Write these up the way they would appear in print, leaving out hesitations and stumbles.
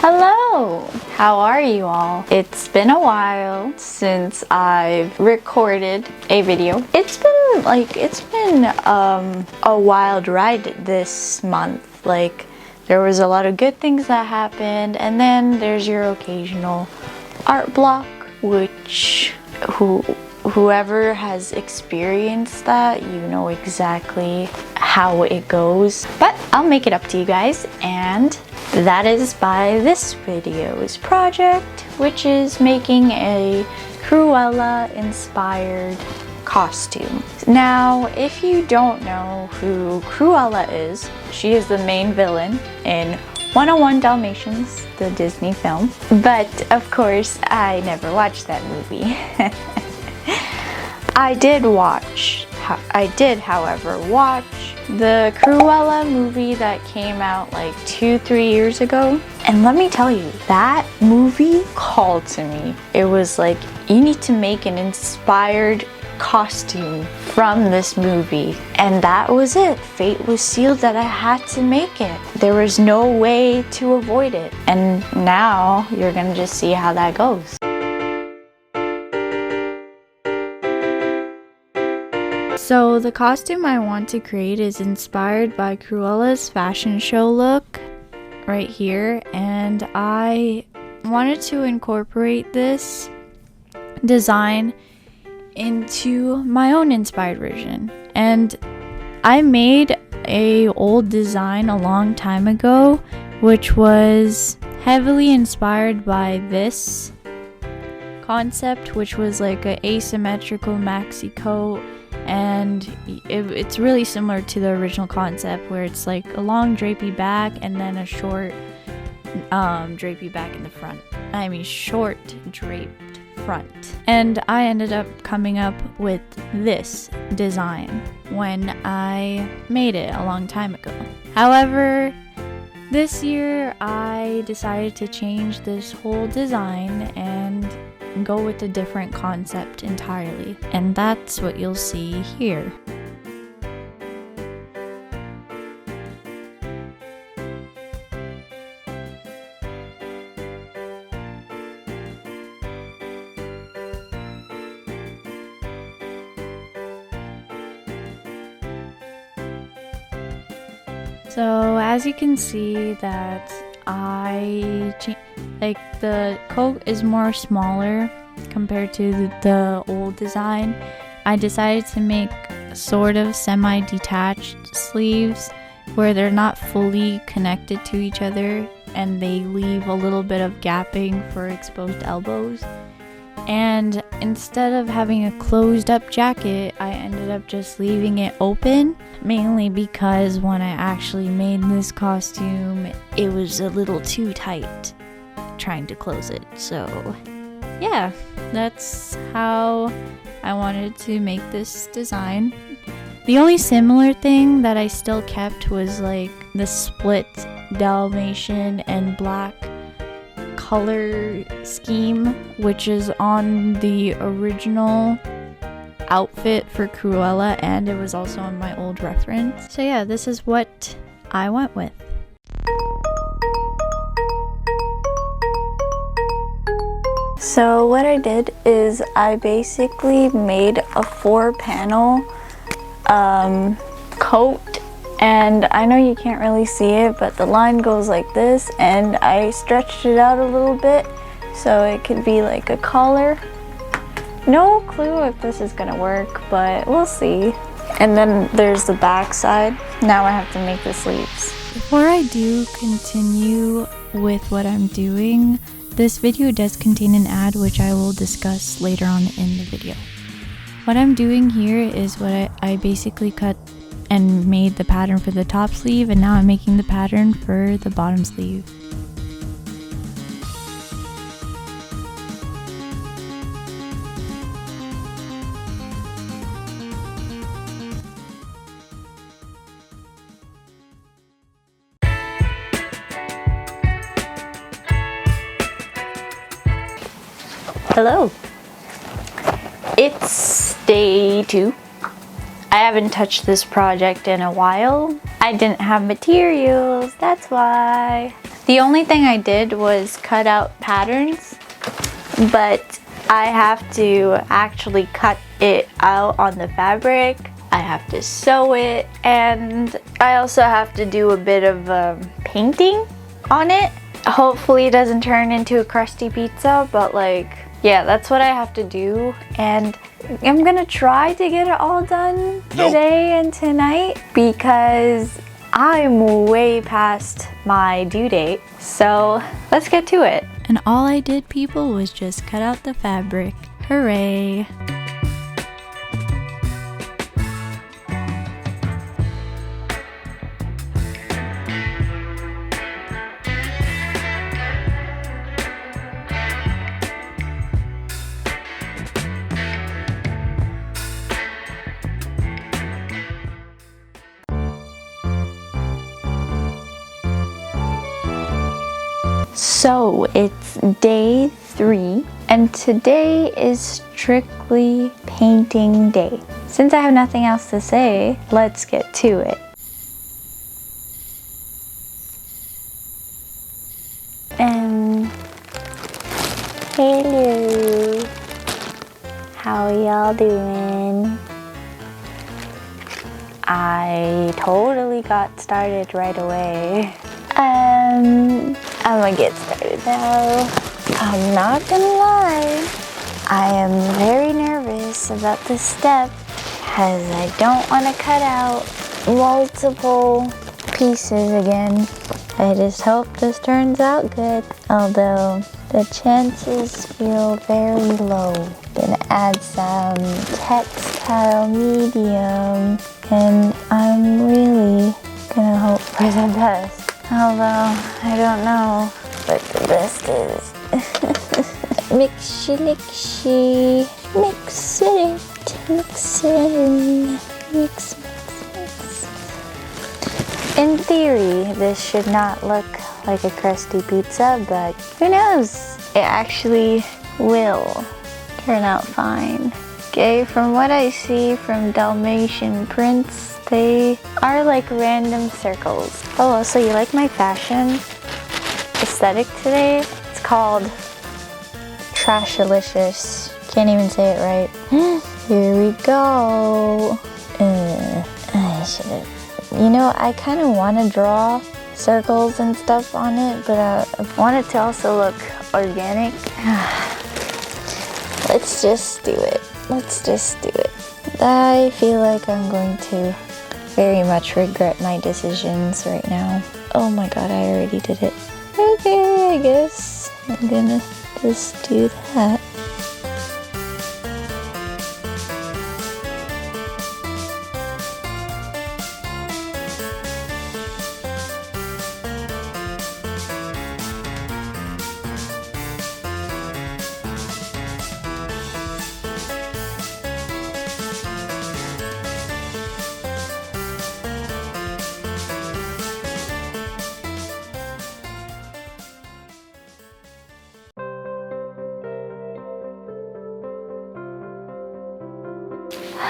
Hello! How are you all? It's been a while since I've recorded a video. It's been a wild ride this month. Like, there was a lot of good things that happened, and then there's your occasional art block, which whoever has experienced that, you know exactly how it goes. But I'll make it up to you guys, and that is by this video's project, which is making a Cruella inspired costume. Now, if you don't know who Cruella is, she is the main villain in 101 Dalmatians, the Disney film. But of course, I never watched that movie. I did, however, watch the Cruella movie that came out like 2-3 years ago. And let me tell you, that movie called to me. It was like, you need to make an inspired costume from this movie. And that was it. Fate was sealed that I had to make it. There was no way to avoid it. And now you're gonna just see how that goes. So the costume I want to create is inspired by Cruella's fashion show look right here, and I wanted to incorporate this design into my own inspired version. And I made a old design a long time ago, which was heavily inspired by this concept, which was like an asymmetrical maxi coat. And it's really similar to the original concept, where it's like a long drapey back and then a short drapey back in the front. Short draped front. And I ended up coming up with this design when I made it a long time ago. However, this year I decided to change this whole design and go with a different concept entirely, and that's what you'll see here. So as you can see that the coat is more smaller compared to the old design. I decided to make sort of semi-detached sleeves where they're not fully connected to each other and they leave a little bit of gapping for exposed elbows. And instead of having a closed up jacket, I ended up just leaving it open, mainly because when I actually made this costume, it was a little too tight trying to close it. So yeah, that's how I wanted to make this design. The only similar thing that I still kept was like the split Dalmatian and black color scheme, which is on the original outfit for Cruella, and it was also on my old reference. So yeah, this is what I went with. So what I did is I basically made a 4-panel coat, and I know you can't really see it, but the line goes like this, and I stretched it out a little bit so it could be like a collar. No clue if this is gonna work, but we'll see. And then there's the back side. Now I have to make the sleeves. Before I do continue with what I'm doing, this video does contain an ad which I will discuss later on in the video. What I'm doing here is what I basically cut and made the pattern for the top sleeve, and now I'm making the pattern for the bottom sleeve. Hello. It's day 2. I haven't touched this project in a while. I didn't have materials, that's why. The only thing I did was cut out patterns, but I have to actually cut it out on the fabric. I have to sew it, and I also have to do a bit of painting on it. Hopefully it doesn't turn into a crusty pizza, but like, yeah, that's what I have to do, and I'm gonna try to get it all done today and tonight because I'm way past my due date. So let's get to it. And all I did, people, was just cut out the fabric. Hooray! So it's day 3, and today is strictly painting day. Since I have nothing else to say, let's get to it. Hello. How y'all doing? I totally got started right away. I'm gonna get started now. I'm not gonna lie, I am very nervous about this step because I don't want to cut out multiple pieces again. I just hope this turns out good, although the chances feel very low. Gonna add some textile medium, and I'm really gonna hope for the best. Although, I don't know what the best is. Mixy, mix it in. Mix. In theory, this should not look like a crusty pizza, but who knows? It actually will turn out fine. Okay, from what I see from Dalmatian prints, they are like random circles. Oh, so you like my fashion aesthetic today? It's called Trashalicious. Can't even say it right. Here we go. I should have. You know, I kind of want to draw circles and stuff on it, but I want it to also look organic. Let's just do it. Let's just do it. I feel like I'm going to very much regret my decisions right now. Oh my god, I already did it. Okay, I guess I'm gonna just do that.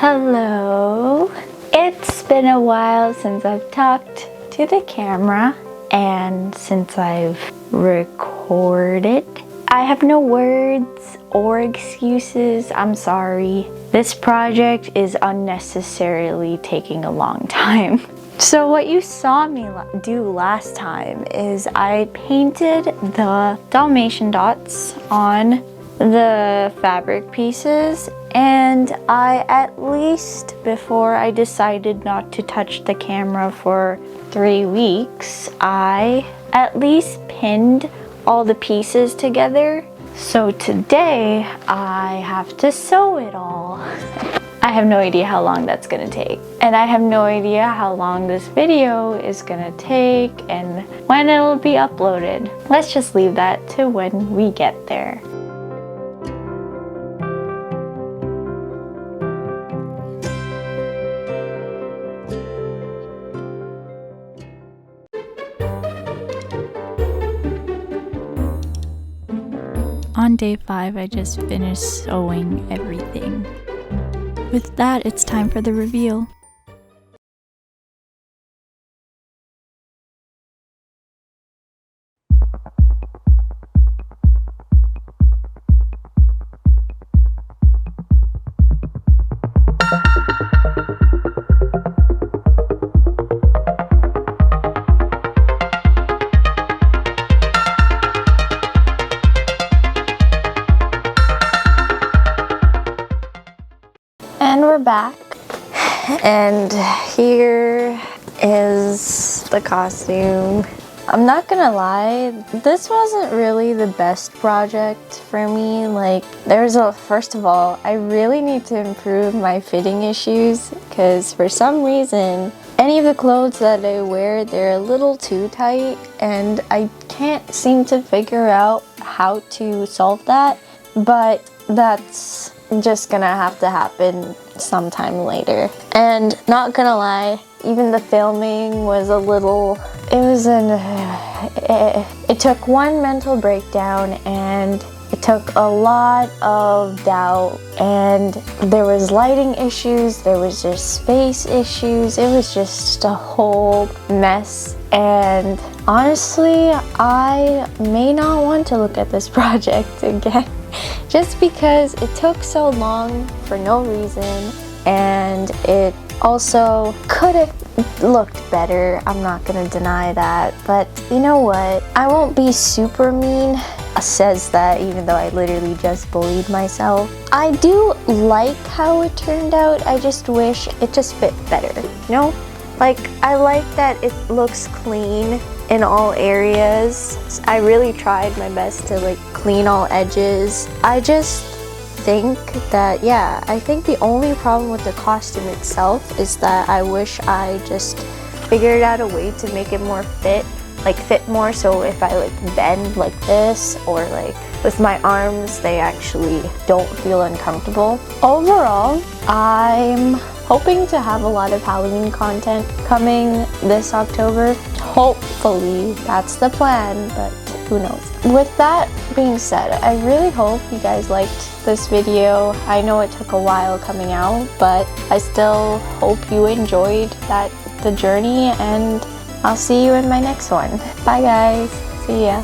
Hello. It's been a while since I've talked to the camera and since I've recorded. I have no words or excuses. I'm sorry. This project is unnecessarily taking a long time. So what you saw me do last time is I painted the Dalmatian dots on the fabric pieces, and I, at least before I decided not to touch the camera for 3 weeks, I at least pinned all the pieces together. So today I have to sew it all. I have no idea how long that's gonna take, and I have no idea how long this video is gonna take and when it'll be uploaded. Let's just leave that to when we get there. On day 5, I just finished sewing everything. With that, it's time for the reveal. we're back, and here is the costume. I'm not gonna lie, this wasn't really the best project for me. Like, first of all, I really need to improve my fitting issues, because for some reason, any of the clothes that I wear, they're a little too tight, and I can't seem to figure out how to solve that, but that's just gonna have to happen sometime later. And not gonna lie, even the filming was it took one mental breakdown, and it took a lot of doubt, and there was lighting issues, there was just space issues, it was just a whole mess. And honestly, I may not want to look at this project again, just because it took so long for no reason, and it also could have looked better. I'm not gonna deny that, but you know what? I won't be super mean. Says that even though I literally just bullied myself. I do like how it turned out. I just wish it just fit better, you know? Like, I like that it looks clean in all areas. I really tried my best to like clean all edges. I just think that, yeah, I think the only problem with the costume itself is that I wish I just figured out a way to make it more fit more, so if I like bend like this, or like with my arms, they actually don't feel uncomfortable. Overall, I'm hoping to have a lot of Halloween content coming this October. Hopefully, that's the plan, but who knows. With that being said, I really hope you guys liked this video. I know it took a while coming out, but I still hope you enjoyed the journey, and I'll see you in my next one. Bye guys. See ya.